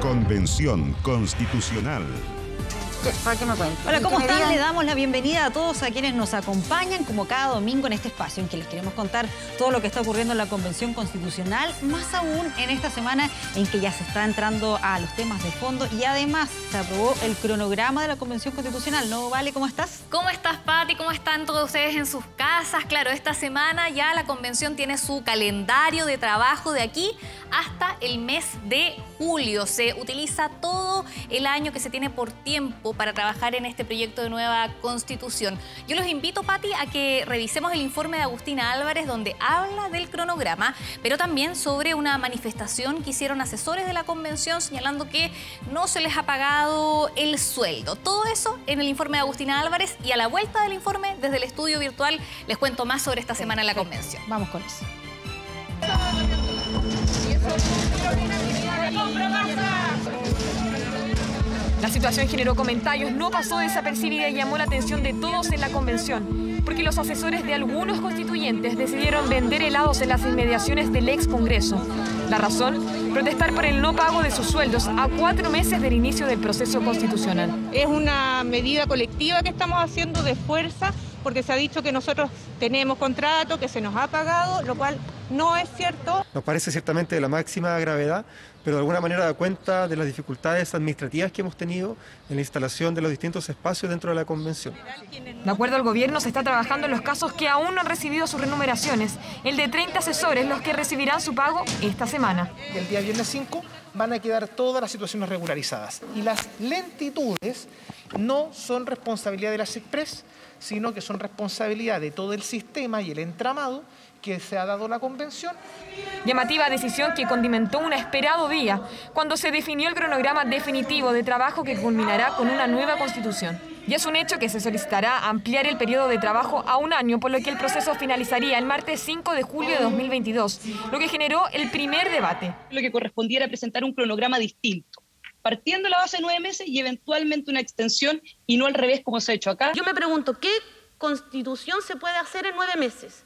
Convención Constitucional. ¿Para qué me cuento? Hola, ¿cómo están? Le damos la bienvenida a todos a quienes nos acompañan como cada domingo en este espacio en que les queremos contar todo lo que está ocurriendo en la Convención Constitucional, más aún en esta semana en que ya se está entrando a los temas de fondo y además se aprobó el cronograma de la Convención Constitucional. ¿No, Vale? ¿Cómo estás? ¿Cómo estás, Pati? ¿Cómo están todos ustedes en sus casas? Claro, esta semana ya la Convención tiene su calendario de trabajo de aquí hasta el mes de julio. Se utiliza todo el año que se tiene por tiempo para trabajar en este proyecto de nueva Constitución. Yo los invito, Pati, a que revisemos el informe de Agustina Álvarez, donde habla del cronograma, pero también sobre una manifestación que hicieron asesores de la Convención señalando que no se les ha pagado el sueldo. Todo eso en el informe de Agustina Álvarez, y a la vuelta del informe, desde el estudio virtual, les cuento más sobre esta semana en la Convención. Vamos con eso. La situación generó comentarios, no pasó desapercibida y llamó la atención de todos en la Convención, porque los asesores de algunos constituyentes decidieron vender helados en las inmediaciones del ex Congreso. La razón, protestar por el no pago de sus sueldos a 4 meses del inicio del proceso constitucional. Es una medida colectiva que estamos haciendo de fuerza, porque se ha dicho que nosotros tenemos contrato, que se nos ha pagado, lo cual no es cierto. Nos parece ciertamente de la máxima gravedad, pero de alguna manera da cuenta de las dificultades administrativas que hemos tenido en la instalación de los distintos espacios dentro de la Convención. De acuerdo al gobierno, se está trabajando en los casos que aún no han recibido sus remuneraciones, el de 30 asesores, los que recibirán su pago esta semana. El día viernes 5 van a quedar todas las situaciones regularizadas. Y las lentitudes no son responsabilidad de las Express, sino que son responsabilidad de todo el sistema y el entramado que se ha dado la Convención. Llamativa decisión que condimentó un esperado día, cuando se definió el cronograma definitivo de trabajo que culminará con una nueva Constitución. Y es un hecho que se solicitará ampliar el periodo de trabajo a 1 año, por lo que el proceso finalizaría el martes 5 de julio de 2022, lo que generó el primer debate. Lo que correspondiera presentar un cronograma distinto, partiendo la base de 9 meses y eventualmente una extensión, y no al revés como se ha hecho acá. Yo me pregunto, ¿qué constitución se puede hacer en 9 meses?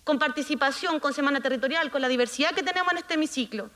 Con participación, con semana territorial, con la diversidad que tenemos en este hemiciclo.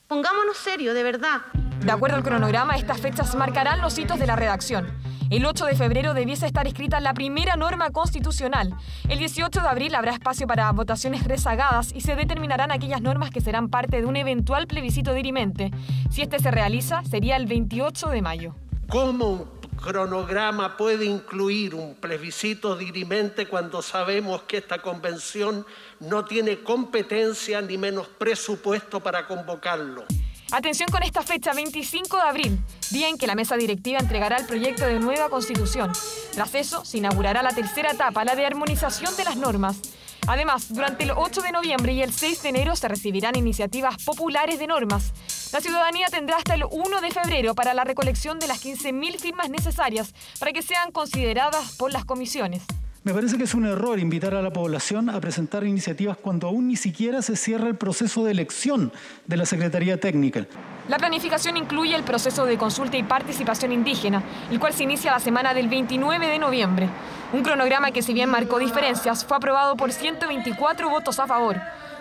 Pongámonos serios, de verdad. De acuerdo al cronograma, estas fechas marcarán los hitos de la redacción. El 8 de febrero debiese estar escrita la primera norma constitucional. El 18 de abril habrá espacio para votaciones rezagadas y se determinarán aquellas normas que serán parte de un eventual plebiscito dirimente. Si este se realiza, sería el 28 de mayo. ¿Cómo un cronograma puede incluir un plebiscito dirimente cuando sabemos que esta convención no tiene competencia ni menos presupuesto para convocarlo? Atención con esta fecha, 25 de abril, día en que la mesa directiva entregará el proyecto de nueva Constitución. Tras eso, se inaugurará la tercera etapa, la de armonización de las normas. Además, durante el 8 de noviembre y el 6 de enero se recibirán iniciativas populares de normas. La ciudadanía tendrá hasta el 1 de febrero para la recolección de las 15.000 firmas necesarias para que sean consideradas por las comisiones. Me parece que es un error invitar a la población a presentar iniciativas cuando aún ni siquiera se cierra el proceso de elección de la Secretaría Técnica. La planificación incluye el proceso de consulta y participación indígena, el cual se inicia la semana del 29 de noviembre. Un cronograma que, si bien marcó diferencias, fue aprobado por 124 votos a favor.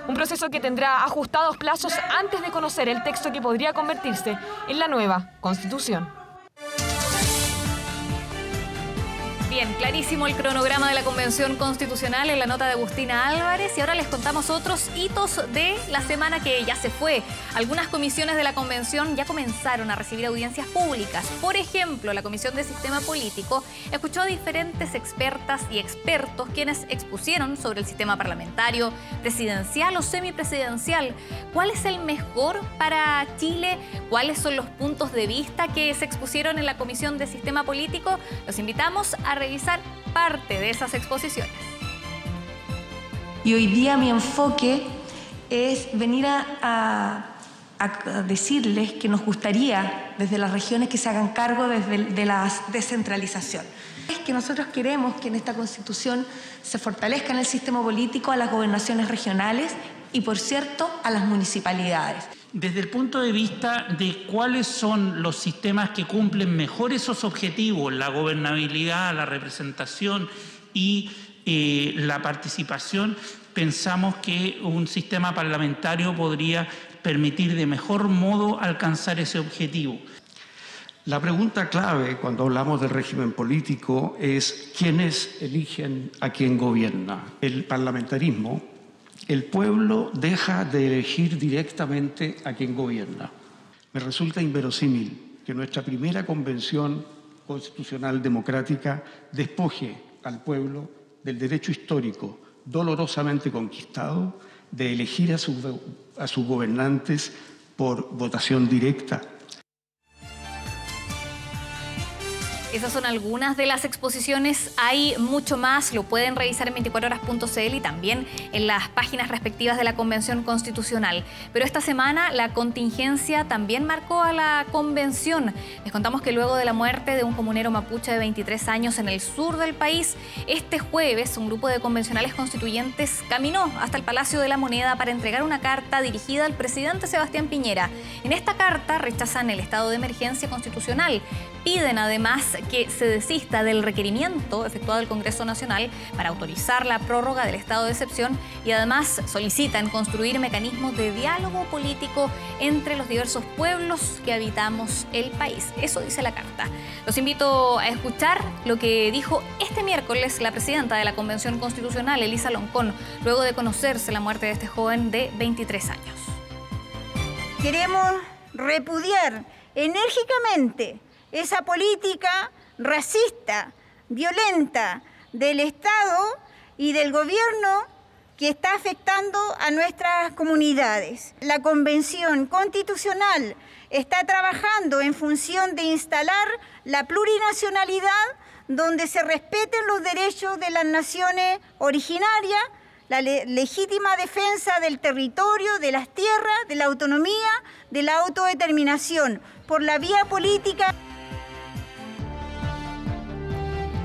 Un proceso que tendrá ajustados plazos antes de conocer el texto que podría convertirse en la nueva Constitución. Bien, clarísimo el cronograma de la Convención Constitucional en la nota de Agustina Álvarez, y ahora les contamos otros hitos de la semana que ya se fue. Algunas comisiones de la Convención ya comenzaron a recibir audiencias públicas. Por ejemplo, la Comisión de Sistema Político escuchó a diferentes expertas y expertos quienes expusieron sobre el sistema parlamentario, presidencial o semipresidencial. ¿Cuál es el mejor para Chile? ¿Cuáles son los puntos de vista que se expusieron en la Comisión de Sistema Político? Los invitamos a revisar parte de esas exposiciones. Y hoy día mi enfoque es venir a decirles que nos gustaría desde las regiones que se hagan cargo de la descentralización. Es que nosotros queremos que en esta Constitución se fortalezca en el sistema político a las gobernaciones regionales y, por cierto, a las municipalidades. Desde el punto de vista de cuáles son los sistemas que cumplen mejor esos objetivos, la gobernabilidad, la representación y la participación, pensamos que un sistema parlamentario podría permitir de mejor modo alcanzar ese objetivo. La pregunta clave cuando hablamos del régimen político es quiénes eligen a quien gobierna. El parlamentarismo, el pueblo deja de elegir directamente a quien gobierna. Me resulta inverosímil que nuestra primera convención constitucional democrática despoje al pueblo del derecho histórico dolorosamente conquistado de elegir a sus gobernantes por votación directa. Esas son algunas de las exposiciones, hay mucho más, lo pueden revisar en 24horas.cl y también en las páginas respectivas de la Convención Constitucional. Pero esta semana la contingencia también marcó a la Convención. Les contamos que luego de la muerte de un comunero mapuche de 23 años en el sur del país, este jueves un grupo de convencionales constituyentes caminó hasta el Palacio de la Moneda para entregar una carta dirigida al presidente Sebastián Piñera. En esta carta rechazan el estado de emergencia constitucional. Piden además que se desista del requerimiento efectuado al Congreso Nacional para autorizar la prórroga del estado de excepción y además solicitan construir mecanismos de diálogo político entre los diversos pueblos que habitamos el país. Eso dice la carta. Los invito a escuchar lo que dijo este miércoles la presidenta de la Convención Constitucional, Elisa Loncón, luego de conocerse la muerte de este joven de 23 años. Queremos repudiar enérgicamente esa política racista, violenta del Estado y del gobierno que está afectando a nuestras comunidades. La Convención Constitucional está trabajando en función de instalar la plurinacionalidad donde se respeten los derechos de las naciones originarias, la legítima defensa del territorio, de las tierras, de la autonomía, de la autodeterminación, por la vía política.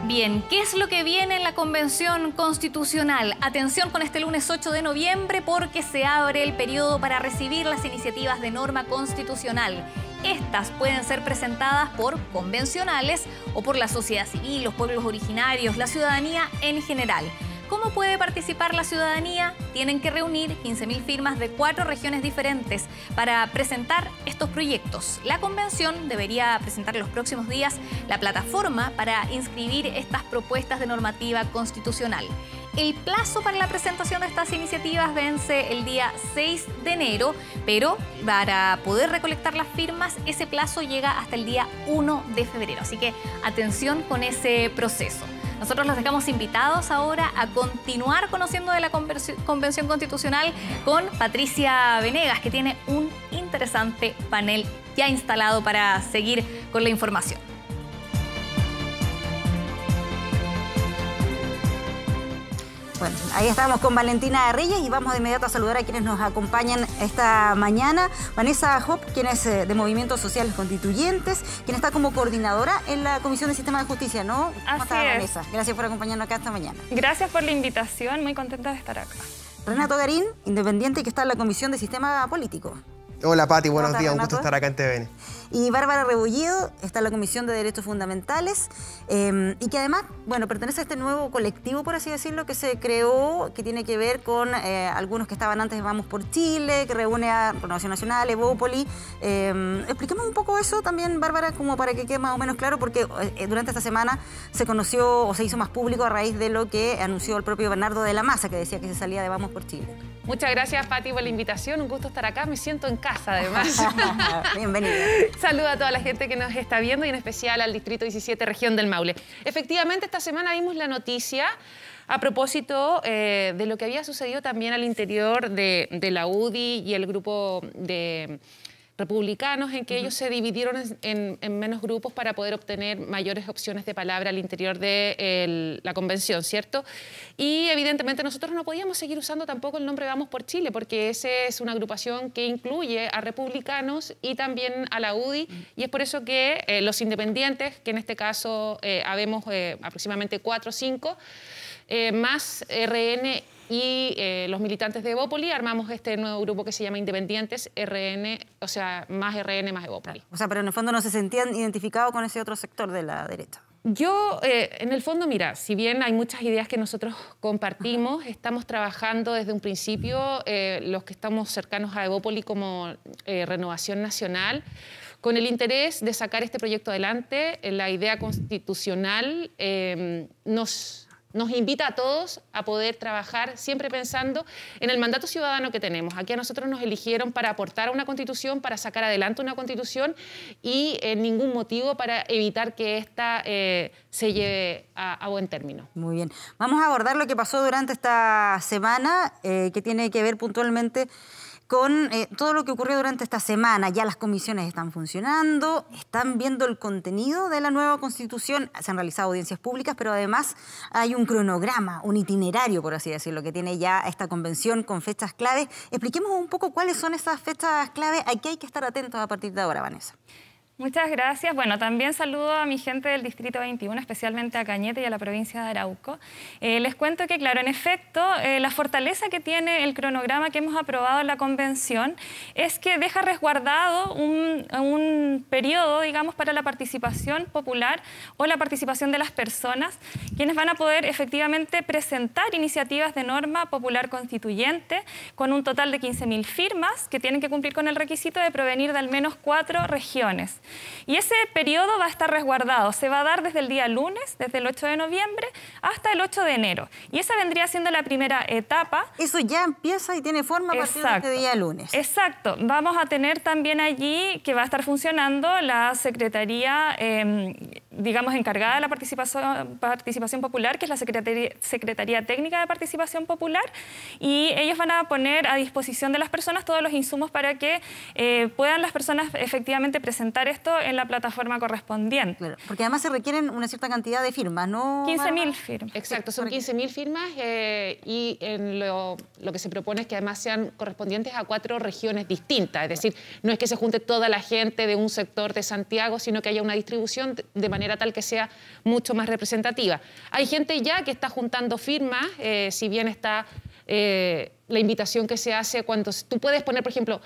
Bien, ¿qué es lo que viene en la Convención Constitucional? Atención con este lunes 8 de noviembre porque se abre el periodo para recibir las iniciativas de norma constitucional. Estas pueden ser presentadas por convencionales o por la sociedad civil, los pueblos originarios, la ciudadanía en general. ¿Cómo puede participar la ciudadanía? Tienen que reunir 15.000 firmas de 4 regiones diferentes para presentar estos proyectos. La convención debería presentar en los próximos días la plataforma para inscribir estas propuestas de normativa constitucional. El plazo para la presentación de estas iniciativas vence el día 6 de enero, pero para poder recolectar las firmas, ese plazo llega hasta el día 1 de febrero. Así que atención con ese proceso. Nosotros los dejamos invitados ahora a continuar conociendo de la Convención Constitucional con Patricia Venegas, que tiene un interesante panel ya instalado para seguir con la información. Bueno, ahí estamos con Valentina Reyes y vamos de inmediato a saludar a quienes nos acompañan esta mañana. Vanessa Hop, quien es de Movimientos Sociales Constituyentes, quien está como coordinadora en la Comisión de Sistema de Justicia, ¿no? ¿Cómo está, Vanessa? Gracias por acompañarnos acá esta mañana. Gracias por la invitación, muy contenta de estar acá. Renato Garín, independiente, que está en la Comisión de Sistema Político. Hola Pati, buenos días, un gusto estar acá en TVN. Y Bárbara Rebollido está en la Comisión de Derechos Fundamentales y que además, bueno, pertenece a este nuevo colectivo, por así decirlo, que se creó, que tiene que ver con algunos que estaban antes de Vamos por Chile, que reúne a Renovación Nacional, Evópoli. Expliquemos un poco eso también, Bárbara, como para que quede más o menos claro, porque durante esta semana se conoció o se hizo más público a raíz de lo que anunció el propio Bernardo de la Maza, que decía que se salía de Vamos por Chile. Muchas gracias, Pati, por la invitación. Un gusto estar acá. Me siento en casa, además. Bienvenida. Saludo a toda la gente que nos está viendo y en especial al Distrito 17, Región del Maule. Efectivamente, esta semana vimos la noticia a propósito de lo que había sucedido también al interior de la UDI y el grupo de republicanos, en que ellos se dividieron en menos grupos para poder obtener mayores opciones de palabra al interior de la convención, ¿cierto? Y evidentemente nosotros no podíamos seguir usando tampoco el nombre Vamos por Chile, porque esa es una agrupación que incluye a republicanos y también a la UDI, y es por eso que los independientes, que en este caso habemos aproximadamente 4 o 5, más RN y los militantes de Evópoli, armamos este nuevo grupo que se llama Independientes RN, más RN más Evópoli. O sea, pero en el fondo no se sentían identificados con ese otro sector de la derecha. Yo, en el fondo, mira, si bien hay muchas ideas que nosotros compartimos, estamos trabajando desde un principio, los que estamos cercanos a Evópoli como Renovación Nacional, con el interés de sacar este proyecto adelante. La idea constitucional nos invita a todos a poder trabajar siempre pensando en el mandato ciudadano que tenemos. Aquí a nosotros nos eligieron para aportar a una constitución, para sacar adelante una constitución y ningún motivo para evitar que esta se lleve a buen término. Muy bien. Vamos a abordar lo que pasó durante esta semana, que tiene que ver puntualmente con todo lo que ocurrió durante esta semana. Ya las comisiones están funcionando, están viendo el contenido de la nueva Constitución, se han realizado audiencias públicas, pero además hay un cronograma, un itinerario, por así decirlo, que tiene ya esta convención con fechas clave. Expliquemos un poco cuáles son esas fechas clave. ¿A qué hay que estar atentos a partir de ahora, Vanessa? Muchas gracias. Bueno, también saludo a mi gente del Distrito 21, especialmente a Cañete y a la provincia de Arauco. Les cuento que, claro, en efecto, la fortaleza que tiene el cronograma que hemos aprobado en la Convención es que deja resguardado un periodo, digamos, para la participación popular o la participación de las personas, quienes van a poder efectivamente presentar iniciativas de norma popular constituyente con un total de 15.000 firmas que tienen que cumplir con el requisito de provenir de al menos 4 regiones. Y ese periodo va a estar resguardado, se va a dar desde el día lunes, desde el 8 de noviembre hasta el 8 de enero. Y esa vendría siendo la primera etapa. Eso ya empieza y tiene forma a partir de este día lunes. Exacto. Vamos a tener también allí que va a estar funcionando la Secretaría, digamos, encargada de la participación popular, que es la Secretaría Técnica de Participación Popular, y ellos van a poner a disposición de las personas todos los insumos para que puedan las personas efectivamente presentar esto en la plataforma correspondiente. Claro, porque además se requieren una cierta cantidad de firmas, ¿no? 15.000 firmas. Exacto, son 15.000 firmas y lo que se propone es que además sean correspondientes a 4 regiones distintas. Es decir, no es que se junte toda la gente de un sector de Santiago, sino que haya una distribución de manera tal que sea mucho más representativa. Hay gente ya que está juntando firmas, si bien está la invitación que se hace cuando tú puedes poner, por ejemplo,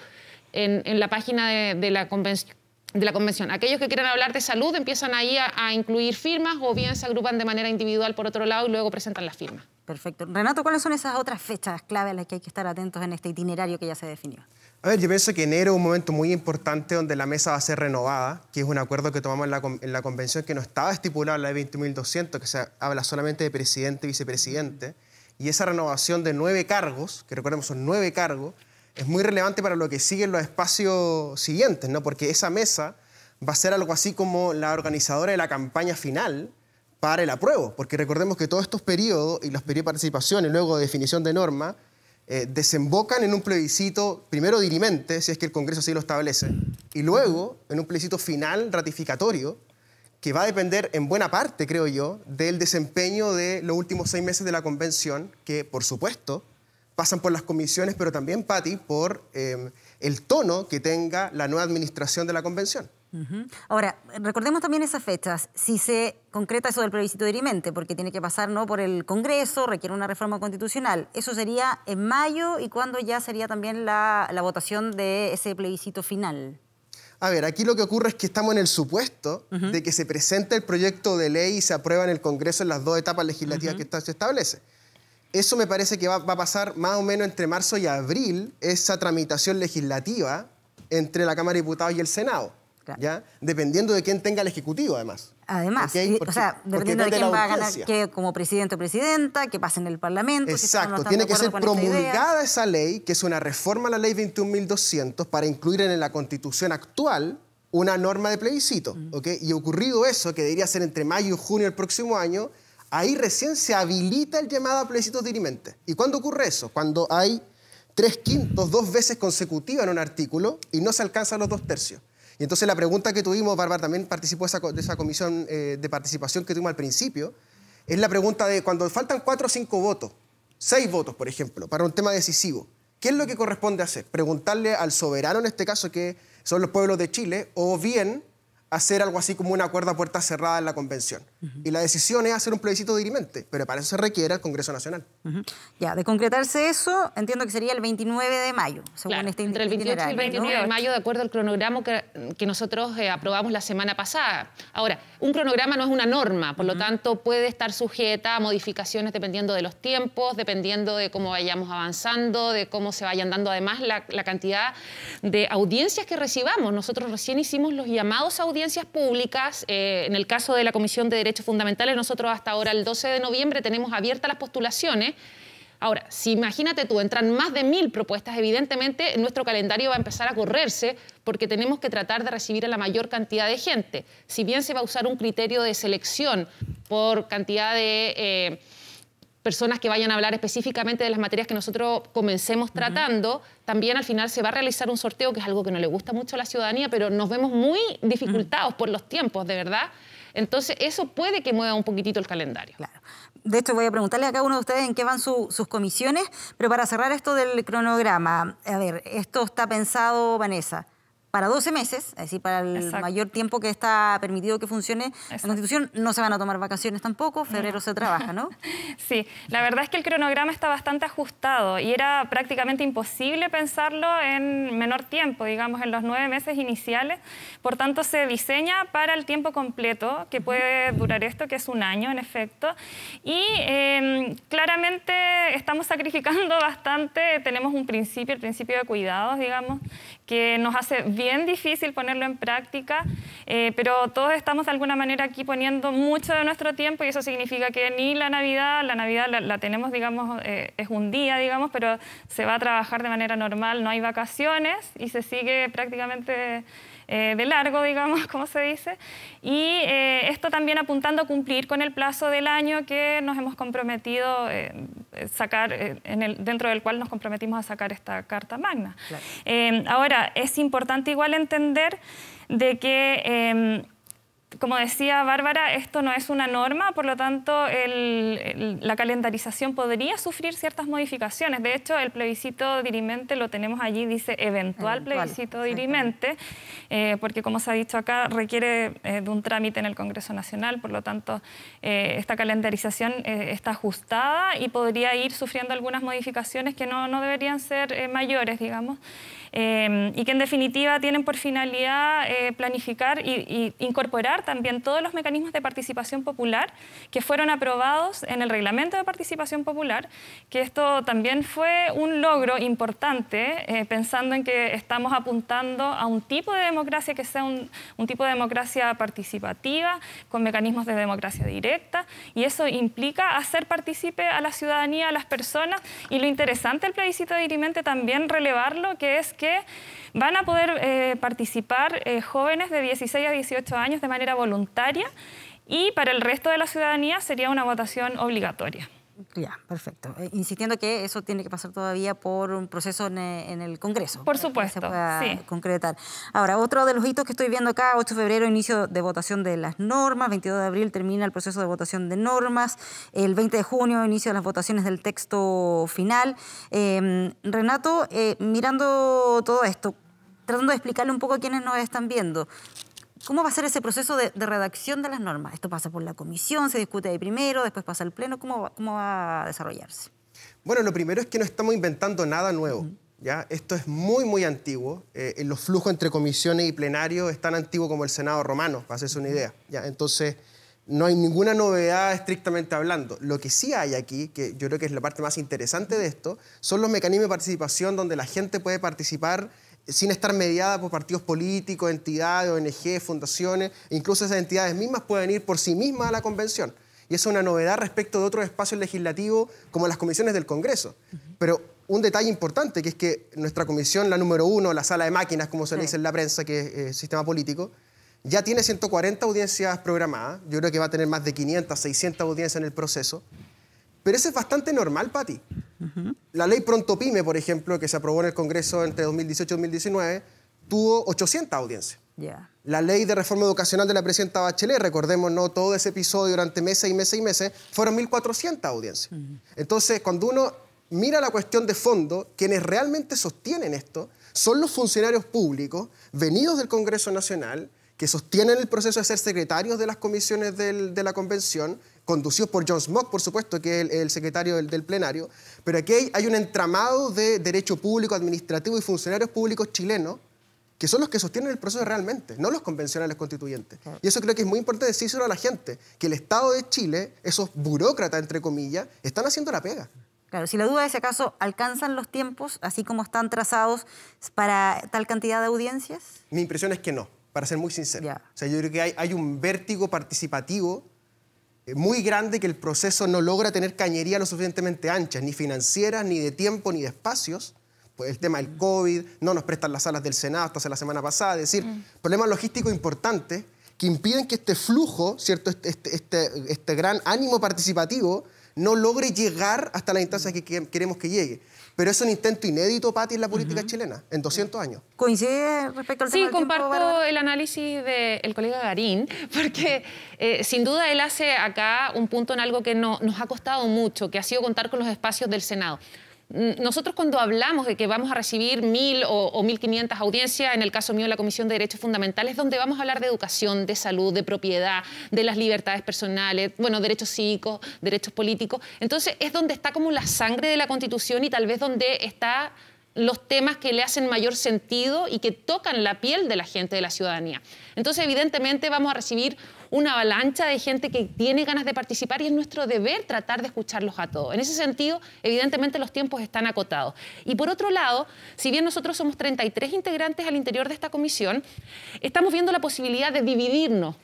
en la página de la convención. Aquellos que quieran hablar de salud empiezan ahí a incluir firmas o bien se agrupan de manera individual por otro lado y luego presentan las firmas. Perfecto. Renato, ¿cuáles son esas otras fechas clave a las que hay que estar atentos en este itinerario que ya se definió? A ver, yo pienso que enero es un momento muy importante donde la mesa va a ser renovada, que es un acuerdo que tomamos en la convención que no estaba estipulado en la ley 21.200, que se habla solamente de presidente y vicepresidente, y esa renovación de 9 cargos, que recordemos son 9 cargos, es muy relevante para lo que siguen los espacios siguientes, ¿no? Porque esa mesa va a ser algo así como la organizadora de la campaña final para el apruebo, porque recordemos que todos estos periodos y los periodos de participación y luego de definición de norma desembocan en un plebiscito, primero dirimente, si es que el Congreso así lo establece, y luego en un plebiscito final ratificatorio, que va a depender en buena parte, creo yo, del desempeño de los últimos 6 meses de la Convención, que, por supuesto, pasan por las comisiones, pero también, Pati, por el tono que tenga la nueva administración de la Convención. Ahora, recordemos también esas fechas, si se concreta eso del plebiscito dirimente, porque tiene que pasar, ¿no?, por el Congreso, requiere una reforma constitucional. Eso sería en mayo, y ¿cuándo ya sería también la votación de ese plebiscito final? A ver, aquí lo que ocurre es que estamos en el supuesto de que se presente el proyecto de ley y se aprueba en el Congreso en las 2 etapas legislativas que se establece. Eso me parece que va a pasar más o menos entre marzo y abril, esa tramitación legislativa entre la Cámara de Diputados y el Senado, ¿ya? Dependiendo de quién tenga el Ejecutivo, además. Además, ¿Okay? o sea, dependiendo de quién va a ganar, que como presidente o presidenta, que pase en el Parlamento. Exacto, tiene que ser promulgada esa ley, que es una reforma a la ley 21.200, para incluir en la Constitución actual una norma de plebiscito. ¿Okay? Y ocurrido eso, que debería ser entre mayo y junio del próximo año, ahí recién se habilita el llamado a plebiscito dirimente. ¿Y cuándo ocurre eso? Cuando hay 3/5, 2 veces consecutivas en un artículo y no se alcanzan los 2/3. Y entonces la pregunta que tuvimos, Bárbara también participó de esa comisión de participación que tuvimos al principio, es la pregunta de cuando faltan 4 o 5 votos, 6 votos, por ejemplo, para un tema decisivo, ¿qué es lo que corresponde hacer? Preguntarle al soberano, en este caso, que son los pueblos de Chile, o bien hacer algo así como un acuerdo a puerta cerrada en la convención. Y la decisión es hacer un plebiscito dirimente, pero para eso se requiere el Congreso Nacional. Ya, de concretarse eso, entiendo que sería el 29 de mayo, según Claro, este entre el 28 y el 29 ¿no? de mayo, de acuerdo al cronograma que nosotros aprobamos la semana pasada. Ahora, un cronograma no es una norma, por lo tanto puede estar sujeta a modificaciones dependiendo de los tiempos, dependiendo de cómo vayamos avanzando, de cómo se vayan dando además la cantidad de audiencias que recibamos. Nosotros recién hicimos los llamados a audiencias públicas. En el caso de la Comisión de Derechos Fundamentales, nosotros hasta ahora, el 12 de noviembre, tenemos abiertas las postulaciones. Ahora, si imagínate tú, entran más de 1000 propuestas, evidentemente nuestro calendario va a empezar a correrse porque tenemos que tratar de recibir a la mayor cantidad de gente. Si bien se va a usar un criterio de selección por cantidad de personas que vayan a hablar específicamente de las materias que nosotros comencemos tratando, también al final se va a realizar un sorteo, que es algo que no le gusta mucho a la ciudadanía, pero nos vemos muy dificultados por los tiempos, de verdad. Entonces, eso puede que mueva un poquitito el calendario. Claro. De hecho, voy a preguntarle a cada uno de ustedes en qué van sus comisiones, pero para cerrar esto del cronograma, a ver, esto está pensado, Vanessa, para 12 meses, es decir, para el mayor tiempo que está permitido que funcione la Constitución. No se van a tomar vacaciones tampoco, febrero se trabaja, ¿no? Sí, la verdad es que el cronograma está bastante ajustado y era prácticamente imposible pensarlo en menor tiempo, digamos, en los 9 meses iniciales. Por tanto, se diseña para el tiempo completo, que puede durar esto, que es un año, en efecto. Y claramente estamos sacrificando bastante. Tenemos un principio, el principio de cuidados, digamos, que nos hace bien difícil ponerlo en práctica, pero todos estamos de alguna manera aquí poniendo mucho de nuestro tiempo y eso significa que ni la Navidad la tenemos, digamos, es un día, digamos, pero se va a trabajar de manera normal, no hay vacaciones y se sigue prácticamente de largo, digamos, como se dice. Y esto también apuntando a cumplir con el plazo del año que nos hemos comprometido sacar, dentro del cual nos comprometimos a sacar esta Carta Magna. Claro. Ahora, es importante igual entender de que como decía Bárbara, esto no es una norma, por lo tanto la calendarización podría sufrir ciertas modificaciones. De hecho, el plebiscito dirimente lo tenemos allí, dice eventual plebiscito dirimente, porque como se ha dicho acá, requiere de un trámite en el Congreso Nacional, por lo tanto esta calendarización está ajustada y podría ir sufriendo algunas modificaciones que no deberían ser mayores, digamos. Y que en definitiva tienen por finalidad planificar y incorporar también todos los mecanismos de participación popular que fueron aprobados en el Reglamento de Participación Popular, que esto también fue un logro importante, pensando en que estamos apuntando a un tipo de democracia que sea un tipo de democracia participativa, con mecanismos de democracia directa, y eso implica hacer partícipe a la ciudadanía, a las personas, y lo interesante del plebiscito dirimente también relevarlo, que es que van a poder participar jóvenes de 16 a 18 años de manera voluntaria y para el resto de la ciudadanía sería una votación obligatoria. Ya, perfecto. Insistiendo que eso tiene que pasar todavía por un proceso en el Congreso. Por supuesto, que se pueda sí. concretar. Ahora, otro de los hitos que estoy viendo acá, 8 de febrero, inicio de votación de las normas, 22 de abril termina el proceso de votación de normas, el 20 de junio inicio de las votaciones del texto final. Renato, mirando todo esto, tratando de explicarle un poco a quienes nos están viendo, ¿cómo va a ser ese proceso de redacción de las normas? ¿Esto pasa por la comisión, se discute ahí primero, después pasa al pleno? ¿Cómo va a desarrollarse? Bueno, lo primero es que no estamos inventando nada nuevo. ¿Ya? Esto es muy, muy antiguo. Los flujos entre comisiones y plenario es tan antiguo como el Senado romano, para hacerse una idea. ¿Ya? Entonces, no hay ninguna novedad estrictamente hablando. Lo que sí hay aquí, que yo creo que es la parte más interesante de esto, son los mecanismos de participación donde la gente puede participar sin estar mediada por partidos políticos, entidades, ONG, fundaciones, incluso esas entidades mismas pueden ir por sí mismas a la convención. Y eso es una novedad respecto de otros espacios legislativos como las comisiones del Congreso. Pero un detalle importante, que es que nuestra comisión, la número 1, la sala de máquinas, como se le dice en la prensa, que es sistema político, ya tiene 140 audiencias programadas. Yo creo que va a tener más de 500, 600 audiencias en el proceso. Pero eso es bastante normal, Pati. La ley Pronto Pyme, por ejemplo, que se aprobó en el Congreso entre 2018 y 2019, tuvo 800 audiencias. La ley de reforma educacional de la presidenta Bachelet, recordemos, ¿no? Todo ese episodio durante meses y meses y meses, fueron 1.400 audiencias. Entonces, cuando uno mira la cuestión de fondo, quienes realmente sostienen esto son los funcionarios públicos venidos del Congreso Nacional, que sostienen el proceso de ser secretarios de las comisiones de la convención, conducidos por John Smock, por supuesto, que es el secretario del plenario, pero aquí hay un entramado de derecho público, administrativo y funcionarios públicos chilenos que son los que sostienen el proceso realmente, no los convencionales constituyentes. Y eso creo que es muy importante decírselo a la gente, que el Estado de Chile, esos burócratas, entre comillas, están haciendo la pega. Claro, si la duda es si acaso alcanzan los tiempos, así como están trazados, para tal cantidad de audiencias. Mi impresión es que no, para ser muy sincero. O sea, yo creo que hay un vértigo participativo muy grande, que el proceso no logra tener cañería lo suficientemente anchas, ni financieras, ni de tiempo, ni de espacios. Pues el tema del COVID, no nos prestan las salas del Senado hasta hace la semana pasada, es decir, problemas logísticos importantes que impiden que este flujo, ¿cierto? Este gran ánimo participativo no logre llegar hasta la instancia que queremos que llegue. Pero es un intento inédito, Pati, en la política chilena, en 200 años. ¿Coincide respecto al tema del tiempo, comparto Bárbara? el análisis del colega Garín, porque sin duda él hace acá un punto en algo que nos ha costado mucho, que ha sido contar con los espacios del Senado. Nosotros cuando hablamos de que vamos a recibir 1.000 o 1.500 audiencias, en el caso mío la Comisión de Derechos Fundamentales, donde vamos a hablar de educación, de salud, de propiedad, de las libertades personales, bueno, derechos cívicos, derechos políticos. Entonces es donde está como la sangre de la Constitución y tal vez donde está los temas que le hacen mayor sentido y que tocan la piel de la gente, de la ciudadanía. Entonces, evidentemente, vamos a recibir una avalancha de gente que tiene ganas de participar y es nuestro deber tratar de escucharlos a todos. En ese sentido, evidentemente, los tiempos están acotados. Y por otro lado, si bien nosotros somos 33 integrantes al interior de esta comisión, estamos viendo la posibilidad de dividirnos.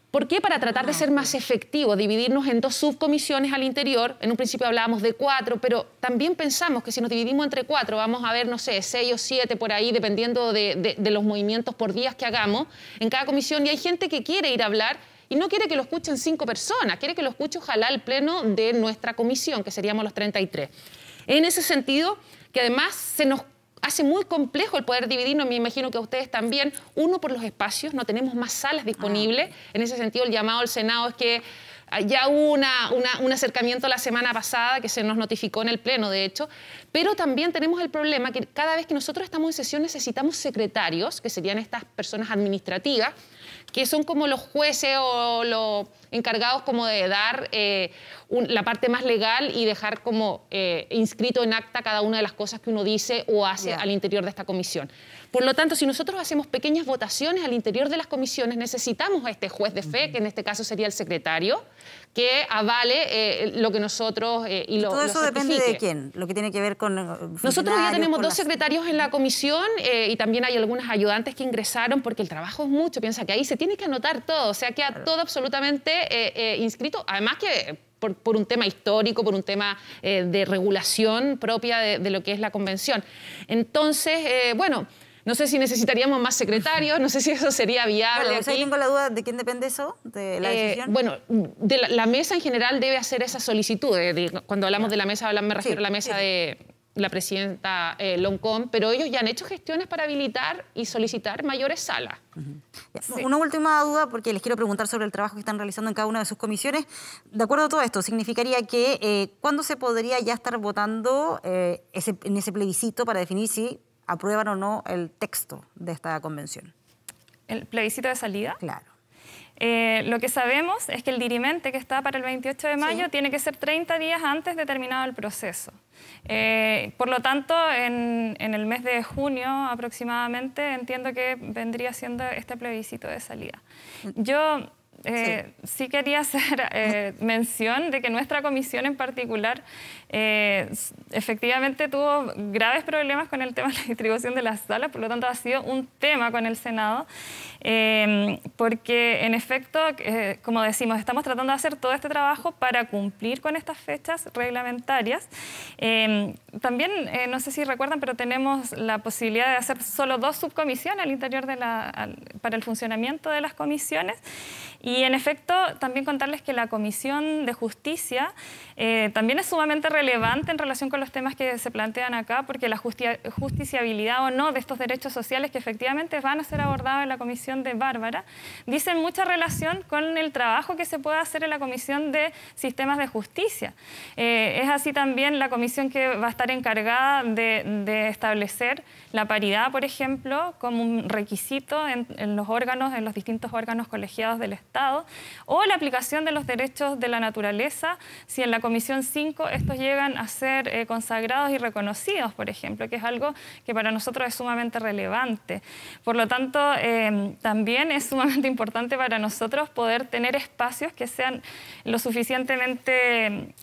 ¿Por qué? Para tratar de ser más efectivos, dividirnos en 2 subcomisiones al interior. En un principio hablábamos de 4, pero también pensamos que si nos dividimos entre 4 vamos a ver, no sé, 6 o 7 por ahí, dependiendo de los movimientos por días que hagamos en cada comisión. Y hay gente que quiere ir a hablar y no quiere que lo escuchen 5 personas, quiere que lo escuche ojalá el pleno de nuestra comisión, que seríamos los 33. En ese sentido, que además se nos hace muy complejo el poder dividirnos, me imagino que a ustedes también, uno por los espacios, no tenemos más salas disponibles. En ese sentido, el llamado al Senado es que ya hubo un acercamiento la semana pasada que se nos notificó en el Pleno, de hecho, pero también tenemos el problema que cada vez que nosotros estamos en sesión necesitamos secretarios, que serían estas personas administrativas, que son como los jueces o los encargados como de dar la parte más legal y dejar como inscrito en acta cada una de las cosas que uno dice o hace al interior de esta comisión. Por lo tanto, si nosotros hacemos pequeñas votaciones al interior de las comisiones, necesitamos a este juez de fe, que en este caso sería el secretario, que avale lo que nosotros y lo ¿Todo eso certifique. depende de quién? Lo que tiene que ver con Nosotros ya tenemos 2 secretarios en la comisión y también hay algunas ayudantes que ingresaron porque el trabajo es mucho. Piensa que ahí se tiene que anotar todo, o sea, queda todo absolutamente inscrito. Además que por un tema histórico, por un tema de regulación propia de lo que es la convención. Entonces, bueno, no sé si necesitaríamos más secretarios, no sé si eso sería viable. Vale, o sea, tengo la duda de quién depende eso, de la decisión. Bueno, de la mesa en general debe hacer esa solicitud. Cuando hablamos de la mesa, me refiero a la mesa de la presidenta Loncón, pero ellos ya han hecho gestiones para habilitar y solicitar mayores salas. Una última duda, porque les quiero preguntar sobre el trabajo que están realizando en cada una de sus comisiones. De acuerdo a todo esto, significaría que ¿cuándo se podría ya estar votando en ese plebiscito para definir si aprueban o no el texto de esta convención? ¿El plebiscito de salida? Claro. Lo que sabemos es que el dirimente que está para el 28 de mayo tiene que ser 30 días antes de terminado el proceso. Por lo tanto, en el mes de junio aproximadamente entiendo que vendría siendo este plebiscito de salida. Yo sí quería hacer mención de que nuestra comisión en particular efectivamente tuvo graves problemas con el tema de la distribución de las salas, por lo tanto ha sido un tema con el Senado, porque en efecto, como decimos, estamos tratando de hacer todo este trabajo para cumplir con estas fechas reglamentarias. También, no sé si recuerdan, pero tenemos la posibilidad de hacer solo 2 subcomisiones al interior de para el funcionamiento de las comisiones. Y Y en efecto, también contarles que la Comisión de Justicia también es sumamente relevante en relación con los temas que se plantean acá, porque la justiciabilidad o no de estos derechos sociales que efectivamente van a ser abordados en la Comisión de Bárbara, dicen mucha relación con el trabajo que se puede hacer en la Comisión de Sistemas de Justicia. Es así también la comisión que va a estar encargada de establecer la paridad, por ejemplo, como un requisito en los órganos, en los distintos órganos colegiados del Estado, o la aplicación de los derechos de la naturaleza, si en la Comisión 5 estos llegan a ser consagrados y reconocidos, por ejemplo, que es algo que para nosotros es sumamente relevante. Por lo tanto, también es sumamente importante para nosotros poder tener espacios que sean lo suficientemente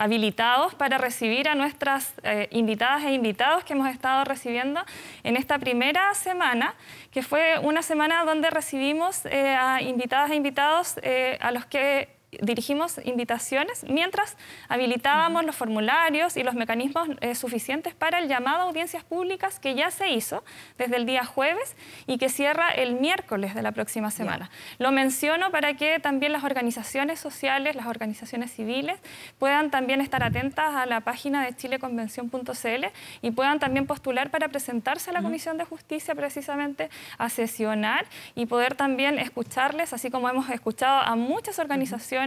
habilitados para recibir a nuestras invitadas e invitados que hemos estado recibiendo en esta primera semana, que fue una semana donde recibimos a invitadas e invitados a los que dirigimos invitaciones mientras habilitábamos los formularios y los mecanismos suficientes para el llamado a audiencias públicas que ya se hizo desde el día jueves y que cierra el miércoles de la próxima semana. Lo menciono para que también las organizaciones sociales, las organizaciones civiles puedan también estar atentas a la página de chileconvención.cl y puedan también postular para presentarse a la Comisión de Justicia precisamente a sesionar y poder también escucharles, así como hemos escuchado a muchas organizaciones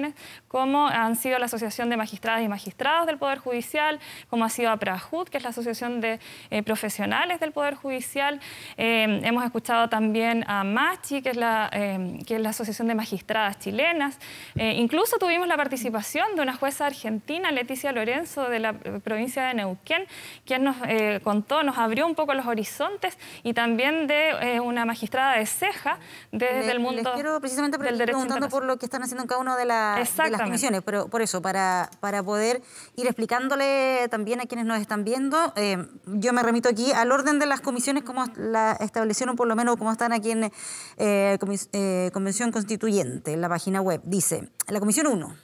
como han sido la Asociación de Magistradas y Magistrados del Poder Judicial, como ha sido APRAJUD, que es la Asociación de Profesionales del Poder Judicial. Hemos escuchado también a MACHI, que es la Asociación de Magistradas Chilenas. Incluso tuvimos la participación de una jueza argentina, Leticia Lorenzo, de la provincia de Neuquén, quien nos contó, nos abrió un poco los horizontes, y también de una magistrada de Ceja, desde el mundo les quiero precisamente del derecho preguntando por lo que están haciendo en cada una de las comisiones, pero por eso, para poder ir explicándole también a quienes nos están viendo, yo me remito aquí al orden de las comisiones como la establecieron, por lo menos como están aquí en Convención Constituyente, en la página web. Dice, la Comisión 1,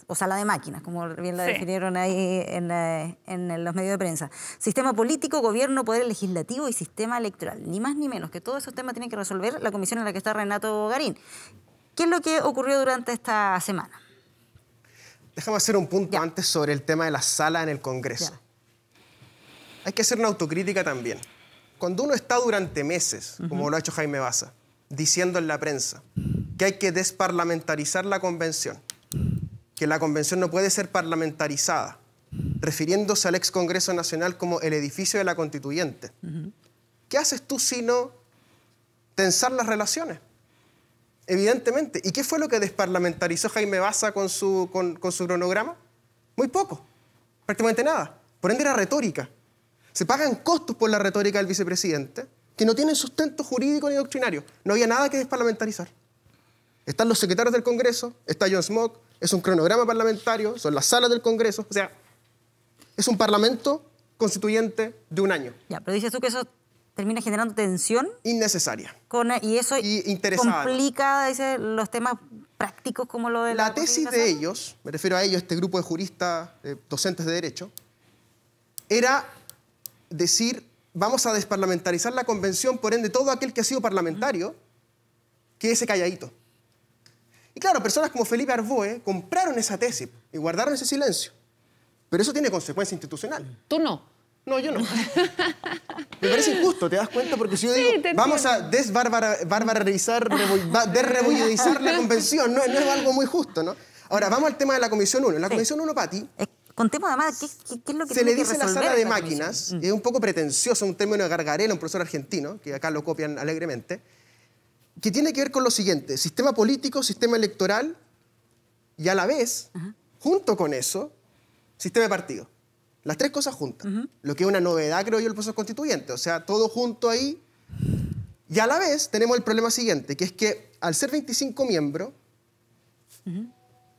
o sala de máquinas, como bien la definieron ahí en los medios de prensa. Sistema político, gobierno, poder legislativo y sistema electoral. Ni más ni menos, que todos esos temas tienen que resolver la comisión en la que está Renato Garín. ¿Qué es lo que ocurrió durante esta semana? Déjame hacer un punto antes sobre el tema de la sala en el Congreso. Hay que hacer una autocrítica también. Cuando uno está durante meses, como lo ha hecho Jaime Baza, diciendo en la prensa que hay que desparlamentarizar la convención, que la convención no puede ser parlamentarizada, refiriéndose al ex Congreso Nacional como el edificio de la Constituyente, ¿qué haces tú sino tensar las relaciones? Evidentemente. ¿Y qué fue lo que desparlamentarizó Jaime Baza con su cronograma? Muy poco, prácticamente nada. Por ende era retórica. Se pagan costos por la retórica del vicepresidente que no tienen sustento jurídico ni doctrinario. No había nada que desparlamentarizar. Están los secretarios del Congreso, está John Smock, es un cronograma parlamentario, son las salas del Congreso, o sea, es un parlamento constituyente de un año. Ya, pero dices tú que eso termina generando tensión innecesaria. Y eso complica, dice, los temas prácticos como lo de la tesis de ellos, me refiero a ellos, este grupo de juristas, docentes de derecho, era decir, vamos a desparlamentarizar la convención, por ende todo aquel que ha sido parlamentario, quédese calladito. Y claro, personas como Felipe Arboe compraron esa tesis y guardaron ese silencio. Pero eso tiene consecuencia institucional. ¿Tú no? No, yo no. Me parece injusto, ¿te das cuenta? Porque si yo digo, vamos a desbarbarizar, desrebollerizar la convención, no es algo muy justo, ¿no? Ahora, vamos al tema de la Comisión 1. En la Comisión 1, Pati, contemos además, ¿qué es lo que se le dice la sala de máquinas, es un poco pretencioso, un término de Gargarela, un profesor argentino, que acá lo copian alegremente, que tiene que ver con lo siguiente: sistema político, sistema electoral y a la vez, junto con eso, sistema de partido. Las tres cosas juntas. Lo que es una novedad, creo yo, el proceso constituyente. O sea, todo junto ahí. Y a la vez tenemos el problema siguiente, que es que al ser 25 miembros,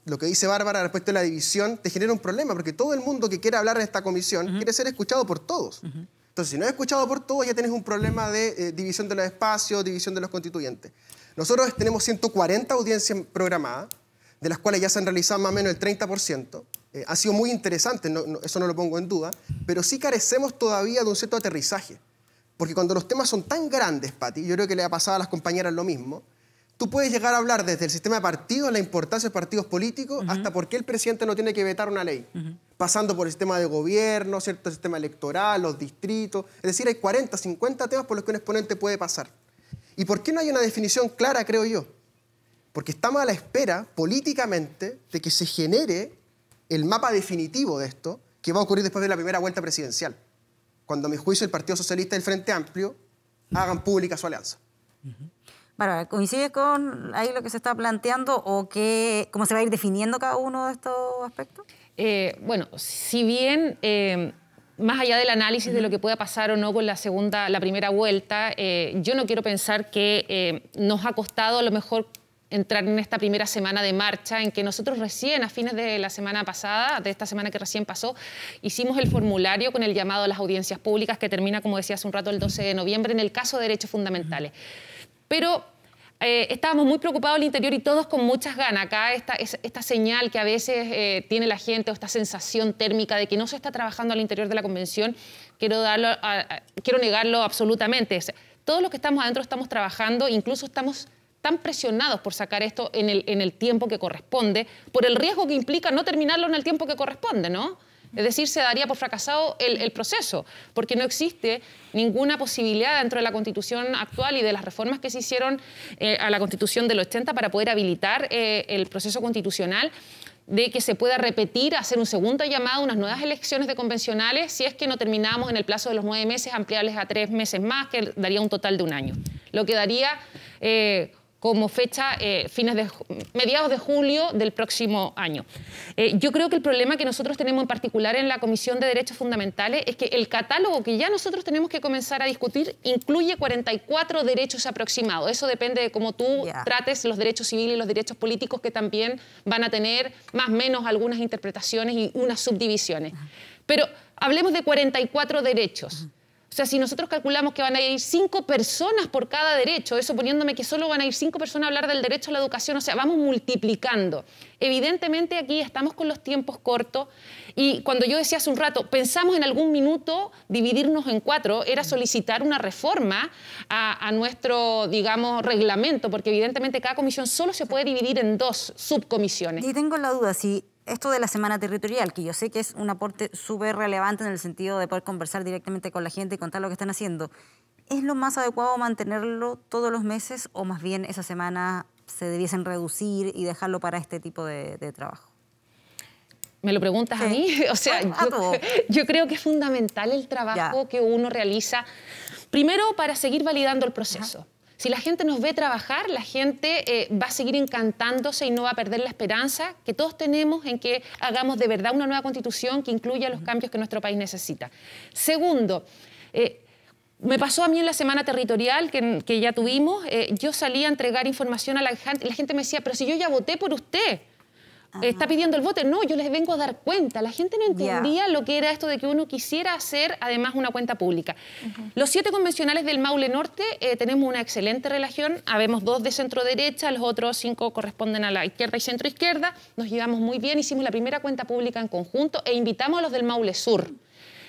lo que dice Bárbara respecto a la división te genera un problema, porque todo el mundo que quiere hablar en esta comisión quiere ser escuchado por todos. Entonces, si no es escuchado por todos, ya tienes un problema de división de los espacios, división de los constituyentes. Nosotros tenemos 140 audiencias programadas, de las cuales ya se han realizado más o menos el 30%. Ha sido muy interesante, eso no lo pongo en duda, pero sí carecemos todavía de un cierto aterrizaje. Porque cuando los temas son tan grandes, Pati, yo creo que le ha pasado a las compañeras lo mismo, Tú puedes llegar a hablar desde el sistema de partidos, la importancia de partidos políticos, hasta por qué el presidente no tiene que vetar una ley, pasando por el sistema de gobierno, cierto sistema electoral, los distritos. Es decir, hay 40, 50 temas por los que un exponente puede pasar. ¿Y por qué no hay una definición clara, creo yo? Porque estamos a la espera, políticamente, de que se genere el mapa definitivo de esto, que va a ocurrir después de la primera vuelta presidencial, cuando a mi juicio el Partido Socialista y el Frente Amplio hagan pública su alianza. Bárbara, ¿coincide con ahí lo que se está planteando o cómo se va a ir definiendo cada uno de estos aspectos? Bueno, si bien más allá del análisis de lo que pueda pasar o no con la primera vuelta, yo no quiero pensar que nos ha costado a lo mejor entrar en esta primera semana de marcha en que nosotros recién, a fines de la semana pasada, de esta semana que recién pasó, hicimos el formulario con el llamado a las audiencias públicas que termina, como decía hace un rato, el 12 de noviembre en el caso de derechos fundamentales. Pero estábamos muy preocupados al interior y todos con muchas ganas. Acá esta señal que a veces tiene la gente o esta sensación térmica de que no se está trabajando al interior de la convención, quiero negarlo absolutamente. Todos los que estamos adentro estamos trabajando, incluso estamos tan presionados por sacar esto en el tiempo que corresponde, por el riesgo que implica no terminarlo en el tiempo que corresponde, ¿no? Es decir, se daría por fracasado el proceso, porque no existe ninguna posibilidad dentro de la Constitución actual y de las reformas que se hicieron a la Constitución del 80 para poder habilitar el proceso constitucional, de que se pueda repetir, hacer un segundo llamado, unas nuevas elecciones de convencionales, si es que no terminamos en el plazo de los 9 meses, ampliables a 3 meses más, que daría un total de 1 año. Lo que daría como fecha mediados de julio del próximo año. Yo creo que el problema que nosotros tenemos en particular en la Comisión de Derechos Fundamentales es que el catálogo que ya nosotros tenemos que comenzar a discutir incluye 44 derechos aproximados. Eso depende de cómo tú trates los derechos civiles y los derechos políticos, que también van a tener más o menos algunas interpretaciones y unas subdivisiones. Pero hablemos de 44 derechos. O sea, si nosotros calculamos que van a ir 5 personas por cada derecho, eso poniéndome que solo van a ir 5 personas a hablar del derecho a la educación, o sea, vamos multiplicando. Evidentemente aquí estamos con los tiempos cortos y cuando yo decía hace un rato, pensamos en algún minuto dividirnos en 4, era solicitar una reforma a nuestro, digamos, reglamento, porque evidentemente cada comisión solo se puede dividir en 2 subcomisiones. Y tengo la duda, si esto de la semana territorial, que yo sé que es un aporte súper relevante en el sentido de poder conversar directamente con la gente y contar lo que están haciendo, ¿es lo más adecuado mantenerlo todos los meses o más bien esa semana se debiesen reducir y dejarlo para este tipo de trabajo? ¿Me lo preguntas a mí? O sea, yo creo que es fundamental el trabajo que uno realiza, primero para seguir validando el proceso. Si la gente nos ve trabajar, la gente va a seguir encantándose y no va a perder la esperanza que todos tenemos en que hagamos de verdad una nueva constitución que incluya los cambios que nuestro país necesita. Segundo, me pasó a mí en la semana territorial que ya tuvimos, yo salí a entregar información a la gente y la gente me decía, pero si yo ya voté por usted. Está pidiendo el voto. No, yo les vengo a dar cuenta. La gente no entendía lo que era esto de que uno quisiera hacer, además, una cuenta pública. Los 7 convencionales del Maule Norte tenemos una excelente relación. Habemos 2 de centro-derecha, los otros 5 corresponden a la izquierda y centro-izquierda. Nos llevamos muy bien, hicimos la primera cuenta pública en conjunto e invitamos a los del Maule Sur.